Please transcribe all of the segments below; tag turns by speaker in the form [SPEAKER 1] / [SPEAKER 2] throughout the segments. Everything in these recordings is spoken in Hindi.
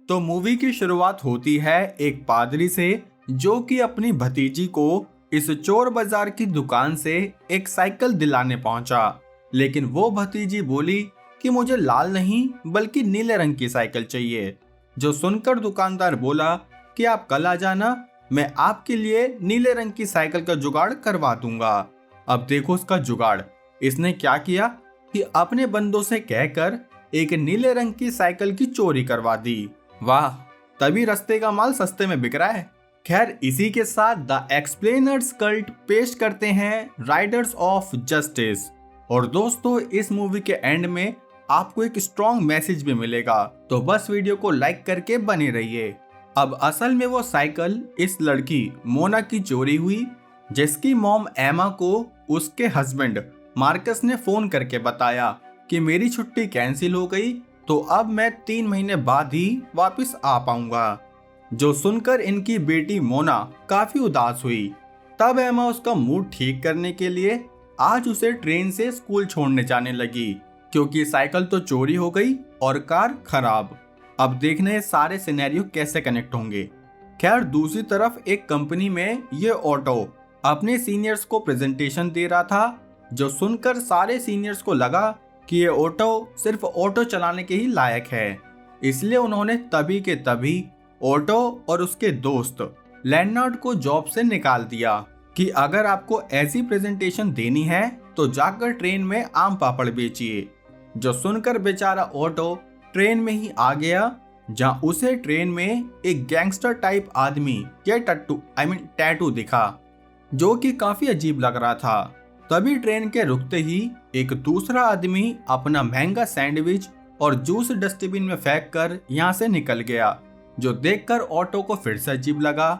[SPEAKER 1] तो मूवी की शुरुआत होती है एक पादरी से, जो कि अपनी भतीजी को इस चोर बाजार की दुकान से एक साइकिल दिलाने पहुंचा। लेकिन वो भतीजी बोली कि मुझे लाल नहीं बल्कि नीले रंग की साइकिल चाहिए। जो सुनकर दुकानदार बोला कि आप कल आ जाना, मैं आपके लिए नीले रंग की साइकिल का जुगाड़ करवा दूंगा। अब देखो उसका जुगाड़। इसने क्या किया कि अपने बंदों से कहकर एक नीले रंग की साइकिल की चोरी करवा दी। वाह, तभी रास्ते का माल सस्ते में बिक रहा है। खैर, इसी के साथ द एक्सप्लेनर्स कल्ट पेश करते हैं राइडर्स ऑफ जस्टिस। और दोस्तों, इस मूवी के एंड में आपको एक स्ट्रॉन्ग मैसेज भी मिलेगा, तो बस वीडियो को लाइक करके बने रहिए। अब असल में वो साइकिल इस लड़की मोना की चोरी हुई, जिसकी मॉम एमा को उसके हस्बैंड मार्कस ने फोन करके बताया कि मेरी छुट्टी कैंसिल हो गई, तो अब मैं 3 महीने बाद ही वापस आ पाऊंगा। जो सुनकर इनकी बेटी मोना काफी उदास हुई। तब एमा उसका मूड ठीक करने के लिए आज उसे ट्रेन से स्कूल छोड़ने जाने लगी, क्योंकि साइकिल तो चोरी हो गई और कार खराब। अब देखना है सारे सिनेरियो कैसे कनेक्ट होंगे। खैर, दूसरी तरफ एक कंपनी में ये ऑटो अपने सीनियर्स को प्रेजेंटेशन दे रहा था, जो सुनकर सारे सीनियर्स को लगा कि ये ऑटो सिर्फ ऑटो चलाने के ही लायक है। इसलिए उन्होंने तभी के तभी ऑटो और उसके दोस्त लेनार्ड को जॉब से निकाल दिया कि अगर आपको ऐसी प्रेजेंटेशन देनी है तो जाकर ट्रेन में आम पापड़ बेचिए। जो सुनकर बेचारा ऑटो ट्रेन में ही आ गया, जहां उसे ट्रेन में एक गैंगस्टर टाइप आदमी या टैटू दिखा, जो कि काफी अजीब लग रहा था। तभी ट्रेन के रुकते ही एक दूसरा आदमी अपना महंगा सैंडविच और जूस डस्टबिन में फेंक कर यहाँ से निकल गया, जो देखकर ऑटो को फिर से अजीब लगा।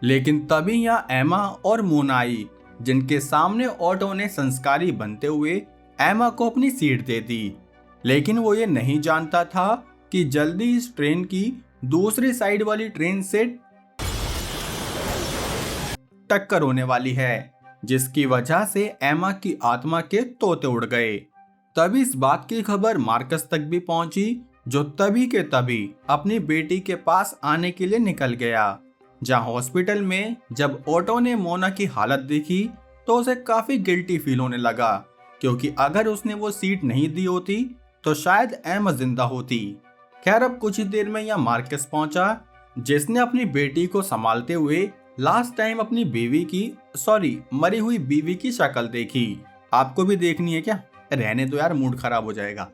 [SPEAKER 1] लेकिन तभी यहाँ एमा और मोना आई, जिनके सामने ऑटो ने संस्कारी बनते हुए एमा को अपनी सीट दे दी। लेकिन वो ये नहीं जानता था कि जल्दी इस ट्रेन की दूसरी साइड वाली ट्रेन से टक्कर होने वाली है, जिसकी वजह से एमा की आत्मा के तोते उड़ गए। तभी इस बात की खबर मार्कस तक भी पहुंची, जो तभी के तभी अपनी बेटी के पास आने के लिए निकल गया। जहां हॉस्पिटल में जब ऑटो ने मोना की हालत देखी तो उसे काफी गिल्टी फील होने लगा, क्योंकि अगर उसने वो सीट नहीं दी होती तो शायद एमा जिंदा होती। खैर, अब कुछ ही देर में यहाँ मार्कस पहुंचा, जिसने अपनी बेटी को संभालते हुए लास्ट टाइम अपनी मरी हुई बीवी की शक्ल देखी। आपको भी देखनी है क्या? रहने दो यार, मूड खराब हो जाएगा।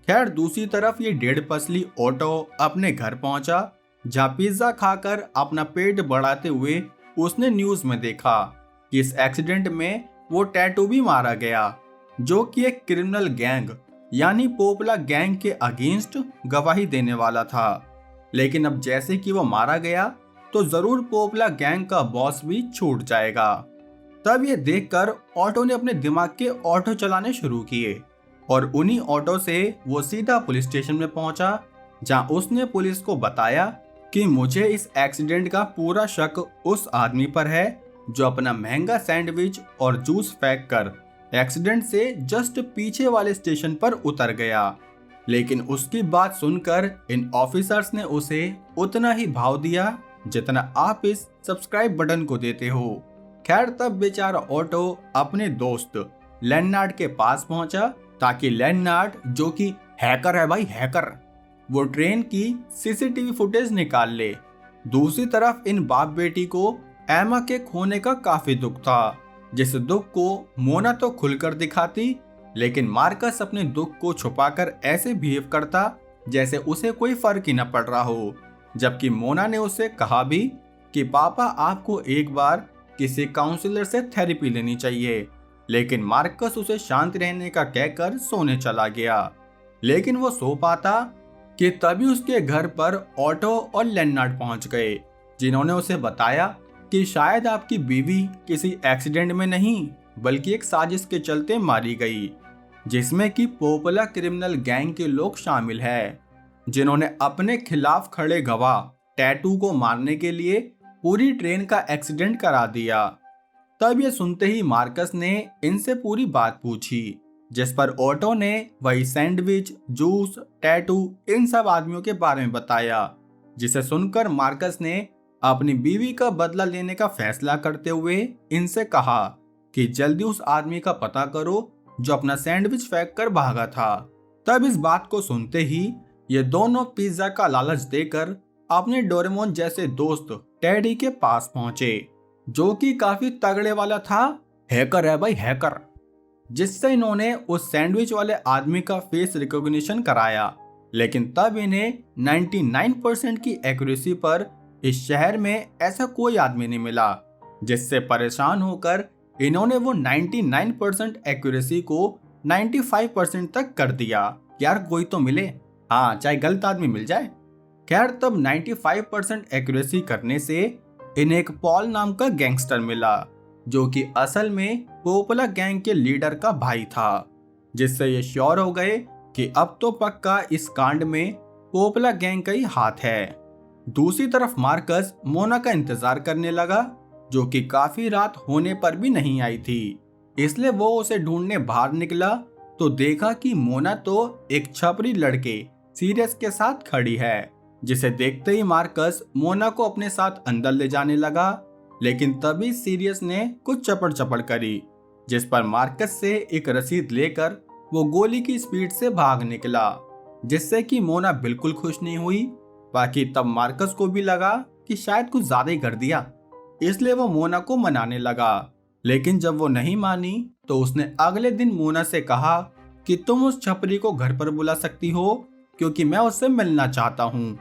[SPEAKER 1] खैर, दूसरी तरफ ये डेढ़ पसली ऑटो अपने घर पहुंचा, जहां पिज्जा खाकर अपना पेट बढ़ाते हुए उसने न्यूज में देखा कि इस एक्सीडेंट में वो टैटू भी मारा गया, जो कि एक क्रिमिनल गैंग यानी पोपला गैंग के अगेंस्ट गवाही देने वाला था। लेकिन अब जैसे कि वो मारा गया तो जरूर पोपला गैंग का बॉस भी छूट जाएगा। तब ये देखकर ऑटो ने अपने दिमाग के ऑटो चलाने शुरू किए और उन्हीं ऑटो से वो सीधा पुलिस स्टेशन में पहुंचा, जहां उसने पुलिस को बताया कि मुझे इस एक्सीडेंट का पूरा शक उस आदमी पर है, जो अपना महंगा सैंडविच और जूस फेंक कर एक्सीडेंट से जस्ट पीछे वाले स्टेशन पर उतर गया। लेकिन उसकी बात सुनकर इन ऑफिसर्स ने उसे उतना ही भाव दिया जितना आप इस सब्सक्राइब बटन को देते हो। खैर, तब बेचारा ऑटो अपने दोस्त लेनार्ड के पास पहुंचा, ताकि लेनार्ड, जो कि हैकर है भाई, हैकर, वो ट्रेन की सीसीटीवी फुटेज निकाल ले। दूसरी तरफ इन बाप बेटी को एमा के खोने का काफी दुख था, जिस दुख को मोना तो खुलकर दिखाती, लेकिन मार्कस अपने दुख को छुपाकर ऐसे बिहेव करता जैसे उसे कोई फर्क ही न पड़ रहा हो। जबकि मोना ने उसे कहा भी कि पापा, आपको एक बार किसी काउंसलर से थेरेपी लेनी चाहिए। लेकिन मार्कस उसे शांत रहने का कहकर सोने चला गया। लेकिन वो सो पाता कि तभी उसके घर पर ऑटो और लेनार्ड पहुंच गए, जिन्होंने उसे बताया कि शायद आपकी बीवी किसी एक्सीडेंट में नहीं बल्कि एक साजिश के चलते मारी गई, जिसमें कि पोपला क्रिमिनल गैंग के लोग शामिल हैं, जिन्होंने अपने खिलाफ खड़े गवाह टैटू को मारने के लिए पूरी ट्रेन का एक्सीडेंट करा दिया। तब ये सुनते ही मार्कस ने इनसे पूरी बात पूछी, जिस पर ऑटो ने वही सैंडविच, जूस, टैटू, इन सब आदमियों के बारे में बताया। जिसे सुनकर मार्कस ने अपनी बीवी का बदला लेने का फैसला करते हुए इनसे कहा कि जल्दी उस आदमी का पता करो जो अपना सैंडविच फेंक कर भागा था। तब इस बात को सुनते ही ये दोनों पिज्जा का लालच देकर अपने डोरेमोन जैसे दोस्त टेडी के पास पहुंचे, जो कि काफी तगड़े वाला था। हैकर है भाई, हैकर। जिससे इन्होंने उस सैंडविच वाले आदमी का फेस रिकॉग्निशन कराया, लेकिन तब इन्हें 99% की एक्यूरेसी पर इस शहर में ऐसा कोई आदमी नहीं मिला। जिससे परेशान होकर इन्होंने वो 99% एक्यूरेसी को 95% तक कर दिया। यार कोई तो मिले, हाँ चाहे गलत आदमी मिल जाए। खैर तब 95% एक्यूरेसी करने से इन्हें एक पॉल नाम का गैंगस्टर मिला, जो कि असल में पोपला गैंग के लीडर का भाई था। जिससे ये श्योर हो गए कि अब तो पक्का इस कांड में पोपला गैंग का ही हाथ है। दूसरी तरफ मार्कस मोना का इंतजार करने लगा, जो कि काफी रात होने पर भी नहीं आई थी। इसलिए वो उसे ढूंढने बाहर निकला तो देखा कि मोना तो एक छपरी लड़के सीरियस के साथ खड़ी है। जिसे देखते ही मार्कस मोना को अपने साथ अंदर ले जाने लगा, लेकिन तभी सीरियस ने कुछ चपड़ करी, जिस पर मार्कस से एक रसीद लेकर वो गोली की स्पीड से भाग निकला। जिससे कि मोना बिल्कुल खुश नहीं हुई। बाकी तब मार्कस को भी लगा कि शायद कुछ ज्यादा ही कर दिया, इसलिए वो मोना को मनाने लगा। लेकिन जब वो नहीं मानी तो उसने अगले दिन मोना से कहा कि तुम उस छपरी को घर पर बुला सकती हो, क्योंकि मैं उससे मिलना चाहता हूँ।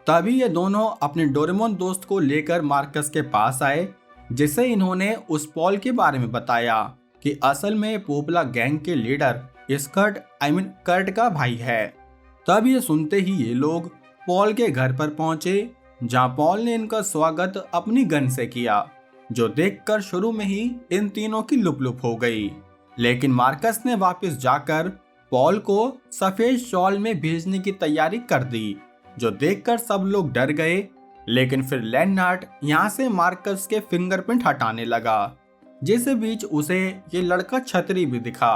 [SPEAKER 1] तभी ये दोनों अपने डोरेमोन दोस्त को लेकर मार्कस के पास आए, जिसे इन्होंने उस पॉल के बारे में बताया कि असल में पोपला गैंग के लीडर कर्ट का भाई है। तब ये सुनते ही ये लोग पॉल के घर पर पहुंचे, जहां पॉल ने इनका स्वागत अपनी गन से किया, जो देखकर शुरू में ही इन तीनों की लुप हो गई। लेकिन मार्कस ने वापस जाकर पॉल को सफेद शॉल में भेजने की तैयारी कर दी, जो देखकर सब लोग डर गए। लेकिन फिर लेनार्ड यहाँ से मार्कस के फिंगरप्रिंट हटाने लगा, जिस बीच उसे ये लड़का छतरी भी दिखा,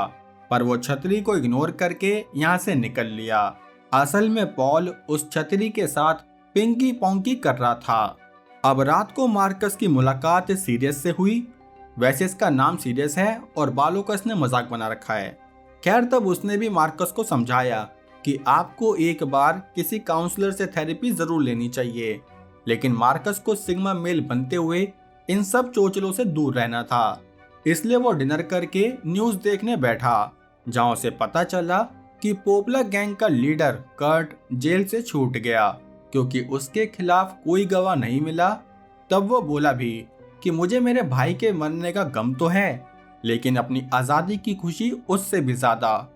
[SPEAKER 1] पर वो छतरी को इग्नोर करके यहाँ से निकल लिया। असल में पॉल उस छतरी के साथ पिंकी पोंकी कर रहा था। अब रात को मार्कस की मुलाकात सीरियस से हुई। वैसे इसका नाम सीरियस है और बालों का इसने मजाक बना रखा है। खैर तब उसने भी मार्कस को समझाया कि आपको एक बार किसी काउंसलर से थेरेपी जरूर लेनी चाहिए। लेकिन मार्कस को सिग्मा मेल बनते हुए इन सब चोचलों से दूर रहना था। इसलिए वो डिनर करके न्यूज देखने बैठा, जहां उसे पता चला कि पोपला गैंग का लीडर कर्ट जेल से छूट गया, क्योंकि उसके खिलाफ कोई गवाह नहीं मिला। तब वो बोला भी कि मुझे मेरे भाई के मरने का गम तो है, लेकिन अपनी आजादी की खुशी उससे भी ज्यादा।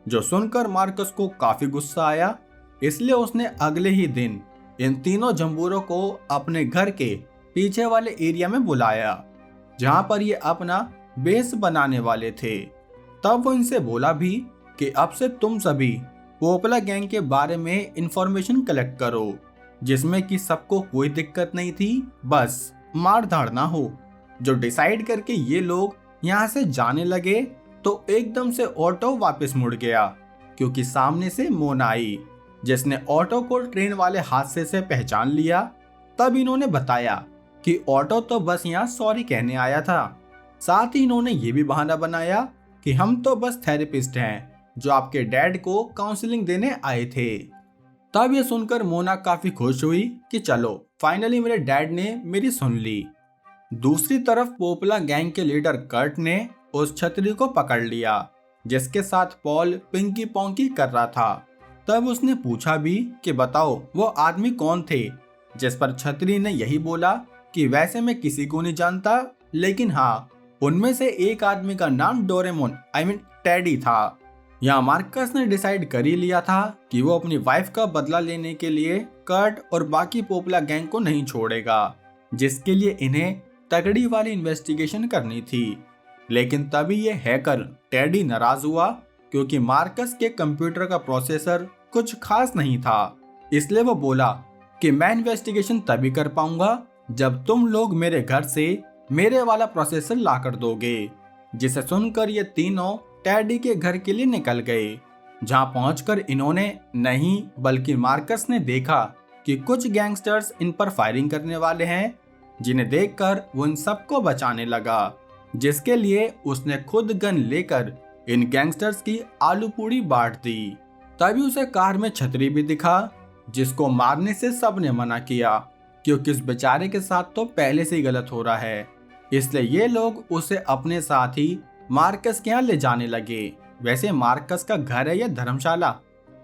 [SPEAKER 1] जो सुनकर मार्कस को काफी गुस्सा आया, इसलिए उसने अगले ही दिन इन तीनों जंबूरों को अपने घर के पीछे वाले एरिया में बुलाया, जहां पर ये अपना बेस बनाने वाले थे। तब वो इनसे बोला भी कि अब से तुम सभी पोपला गैंग के बारे में इंफॉर्मेशन कलेक्ट करो, जिसमें कि सबको कोई दिक्कत नहीं थी, बस मार धाड़ ना हो। जो डिसाइड करके ये लोग यहाँ से जाने लगे तो एकदम से ऑटो वापस मुड़ गया, क्योंकि सामने से मोना आई, जिसने ऑटो को ट्रेन वाले हादसे से पहचान लिया। तब इन्होंने बताया कि ऑटो तो बस यहाँ सॉरी कहने आया था। साथ ही इन्होंने ये भी बहाना बनाया कि हम तो बस थेरेपिस्ट हैं जो आपके डैड को काउंसलिंग देने आए थे। तब ये सुनकर मोना काफी खुश हुई कि चलो फाइनली मेरे डैड ने मेरी सुन ली। दूसरी तरफ पोपला गैंग के लीडर कर्ट ने उस छतरी को पकड़ लिया, जिसके साथ पॉल पिंकी पोंकी कर रहा था। तब उसने पूछा भी कि बताओ वो आदमी कौन थे, जिस पर छतरी ने यही बोला कि वैसे मैं किसी को नहीं जानता, लेकिन हाँ उनमें से एक आदमी का नाम डोरेमोन टेडी था। यहाँ मार्कस ने डिसाइड कर ही लिया था कि वो अपनी वाइफ का बदला लेने के लिए कर्ट और बाकी पोपला गैंग को नहीं छोड़ेगा, जिसके लिए इन्हें तगड़ी वाली इन्वेस्टिगेशन करनी थी। लेकिन तभी ये हैकर टेडी नाराज हुआ, क्योंकि मार्कस के कंप्यूटर का प्रोसेसर कुछ खास नहीं था। इसलिए वो बोला कि मैं इन्वेस्टिगेशन तभी कर पाऊंगा जब तुम लोग मेरे घर से मेरे वाला प्रोसेसर ला कर दोगे। जिसे सुनकर ये तीनों टेडी के घर के लिए निकल गए, जहां पहुंचकर इन्होंने नहीं बल्कि मार्कस ने देखा कि कुछ गैंगस्टर्स इन पर फायरिंग करने वाले हैं, जिन्हें देखकर वो इन सबको बचाने लगा, जिसके लिए उसने खुद गन लेकर इन गैंगस्टर्स की आलू पूड़ी बांट दी। तभी उसे कार में छतरी भी दिखा, जिसको मारने से सबने मना किया, क्योंकि उस बेचारे के साथ तो पहले से ही गलत हो रहा है। इसलिए ये लोग उसे अपने साथ ही मार्कस के यहाँ ले जाने लगे। वैसे मार्कस का घर है या धर्मशाला?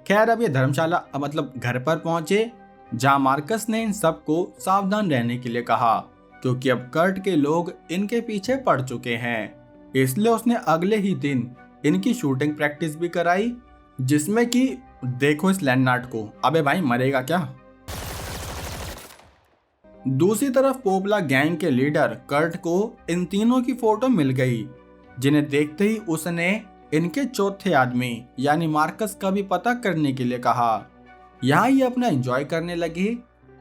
[SPEAKER 1] खैर, अब ये धर्मशाला मतलब घर पर पहुंचे, जहां मार्कस ने इन सबको सावधान रहने के लिए कहा, क्योंकि अब कर्ट के लोग इनके पीछे पड़ चुके हैं। इसलिए उसने अगले ही दिन इनकी शूटिंग प्रैक्टिस भी कराई, जिसमें कि देखो इस लेनार्ड को, अबे भाई मरेगा क्या। दूसरी तरफ पोपला गैंग के लीडर कर्ट को इन तीनों की फोटो मिल गई, जिन्हें देखते ही उसने इनके चौथे आदमी यानी मार्कस का भी पता करने के लिए कहा। यहाँ ये अपना एंजॉय करने लगे,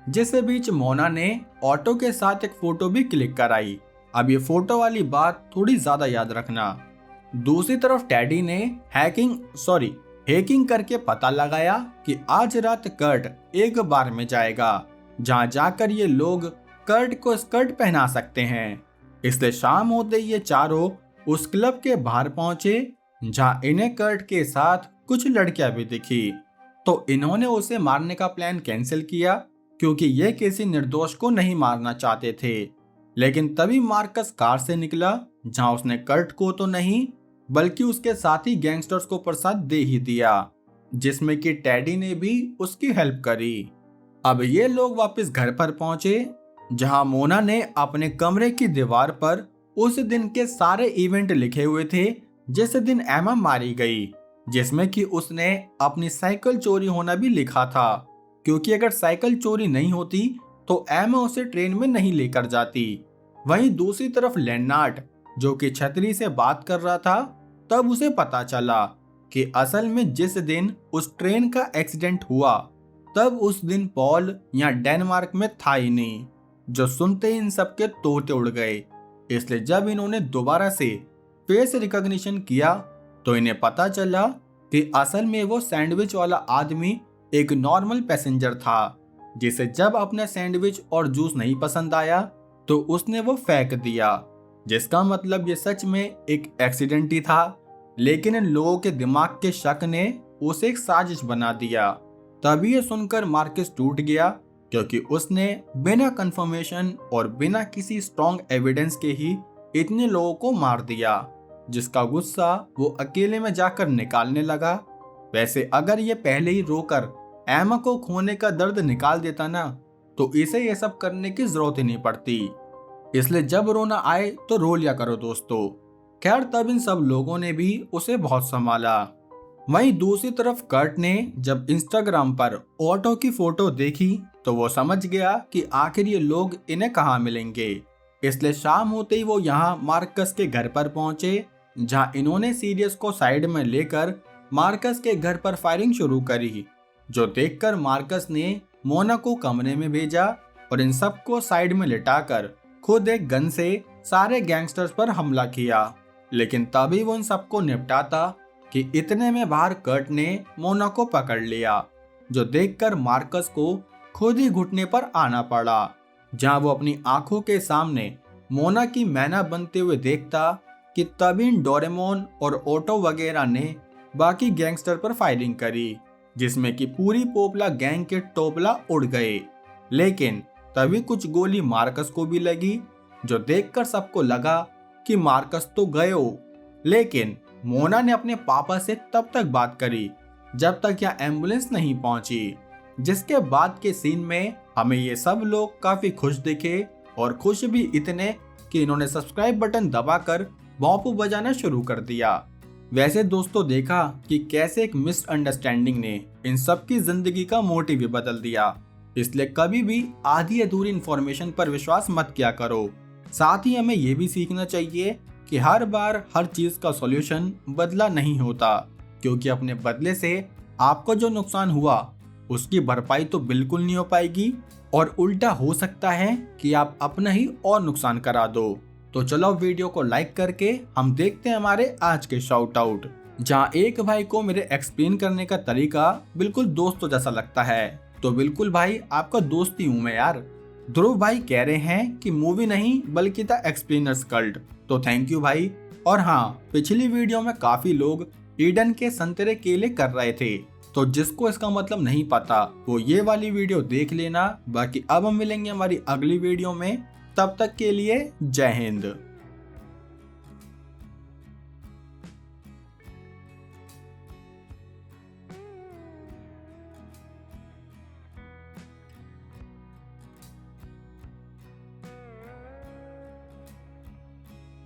[SPEAKER 1] जिसके बीच मोना ने ऑटो के साथ एक फोटो भी क्लिक कराई। अब ये फोटो वाली बात थोड़ी ज्यादा याद रखना। दूसरी तरफ टेडी ने हैकिंग करके पता लगाया कि आज रात कर्ट एक बार में जाएगा, जहां जाकर ये लोग कर्ट को स्कर्ट पहना सकते हैं। इसलिए शाम होते ये चारों उस क्लब के बाहर पहुंचे, जहां इन्हें कर्ट के साथ कुछ लड़कियां भी दिखी। तो इन्होंने उसे मारने का प्लान कैंसिल किया, क्योंकि ये किसी निर्दोष को नहीं मारना चाहते थे। लेकिन तभी मार्कस कार से निकला, जहां उसने कर्ट को तो नहीं बल्कि उसके साथी गैंगस्टर्स को प्रसाद दे ही दिया, जिसमें कि टेडी ने भी उसकी हेल्प करी। अब ये लोग वापस घर पर पहुंचे, जहां मोना ने अपने कमरे की दीवार पर उस दिन के सारे इवेंट लिखे हुए थे जिस दिन एमा मारी गई, जिसमें कि उसने अपनी साइकिल चोरी होना भी लिखा था, क्योंकि अगर साइकिल चोरी नहीं होती तो एमा उसे ट्रेन में नहीं लेकर जाती। वहीं दूसरी तरफ लेनार्ड, जो कि छतरी से बात कर रहा था, तब उसे पता चला कि असल में जिस दिन उस ट्रेन का एक्सीडेंट हुआ तब उस दिन पॉल यहाँ डेनमार्क में था ही नहीं। जो सुनते ही इन सबके तोते उड़ गए। इसलिए जब इन्होंने दोबारा से फेस रिकॉग्निशन किया तो इन्हें पता चला कि असल में वो सैंडविच वाला आदमी एक नॉर्मल पैसेंजर था, जिसे जब अपना सैंडविच और जूस नहीं पसंद आया तो उसने वो फेंक दिया, जिसका मतलब ये सच में एक एक्सीडेंट ही था। लेकिन इन लोगों के दिमाग के शक ने उसे एक साजिश बना दिया। तभी ये सुनकर मार्कस टूट गया, क्योंकि उसने बिना कंफर्मेशन और बिना किसी स्ट्रॉन्ग एविडेंस के ही इतने लोगों को मार दिया, जिसका गुस्सा वो अकेले में जाकर निकालने लगा। वैसे अगर ये पहले ही रोकर एमा को खोने का दर्द निकाल देता ना, तो इसे ये सब करने की जरूरत ही नहीं पड़ती। इसलिए जब रोना आए तो रो लिया करो दोस्तों। खैर, तब इन सब लोगों ने भी उसे बहुत संभाला। वहीं दूसरी तरफ कर्ट ने जब इंस्टाग्राम पर ऑटो की फोटो देखी तो वो समझ गया कि आखिर ये लोग इन्हें कहाँ मिलेंगे। इसलिए शाम होते ही वो यहाँ मार्कस के घर पर पहुंचे, जहाँ इन्होंने सीरियस को साइड में लेकर मार्कस के घर पर फायरिंग शुरू करी, जो देखकर मार्कस ने मोना को कमरे में भेजा और इन सबको साइड में लिटाकर खुद एक गन से सारे गैंगस्टर्स पर हमला किया। लेकिन तभी वो इन सबको निपटाता कि इतने में बाहर कर्ट ने मोना को पकड़ लिया, जो देखकर मार्कस को खुद ही घुटने पर आना पड़ा, जहां वो अपनी आंखों के सामने मोना की मैना बनते हुए देखता कि तभी डोरेमोन और ऑटो वगैरह ने बाकी गैंगस्टर पर फायरिंग करी, जिसमें कि पूरी पोपला गैंग के टोपला उड़ गए। लेकिन तभी कुछ गोली मार्कस को भी लगी, जो देखकर सबको लगा कि मार्कस तो गए हो। लेकिन मोना ने अपने पापा से तब तक बात करी जब तक यह एम्बुलेंस नहीं पहुंची, जिसके बाद के सीन में हमें ये सब लोग काफी खुश दिखे, और खुश भी इतने कि इन्होंने सब्सक्राइब बटन दबाकर भोंपू बजाना शुरू कर दिया। वैसे दोस्तों, देखा कि कैसे एक मिसअंडरस्टैंडिंग ने इन सब की जिंदगी का मोटिव भी बदल दिया। इसलिए कभी भी आधी अधूरी इंफॉर्मेशन पर विश्वास मत किया करो। साथ ही हमें ये भी सीखना चाहिए कि हर बार हर चीज का सॉल्यूशन बदला नहीं होता, क्योंकि अपने बदले से आपको जो नुकसान हुआ उसकी भरपाई तो बिल्कुल नहीं हो पाएगी, और उल्टा हो सकता है कि आप अपना ही और नुकसान करा दो। तो चलो वीडियो को लाइक करके हम देखते हैं हमारे आज के शाउट आउट, जहाँ एक भाई को मेरे एक्सप्लेन करने का तरीका बिल्कुल दोस्तों जैसा लगता है। तो बिल्कुल भाई आपका दोस्त ही हूँ मैं यार। ध्रुव भाई कह रहे हैं कि मूवी नहीं बल्कि द एक्सप्लेनर्स कल्ट, तो थैंक यू भाई। और हाँ, पिछली वीडियो में काफी लोग ईडन के संतरे केले कर रहे थे, तो जिसको इसका मतलब नहीं पता वो ये वाली वीडियो देख लेना। बाकी अब हम मिलेंगे हमारी अगली वीडियो में, तब तक के लिए जय हिंद।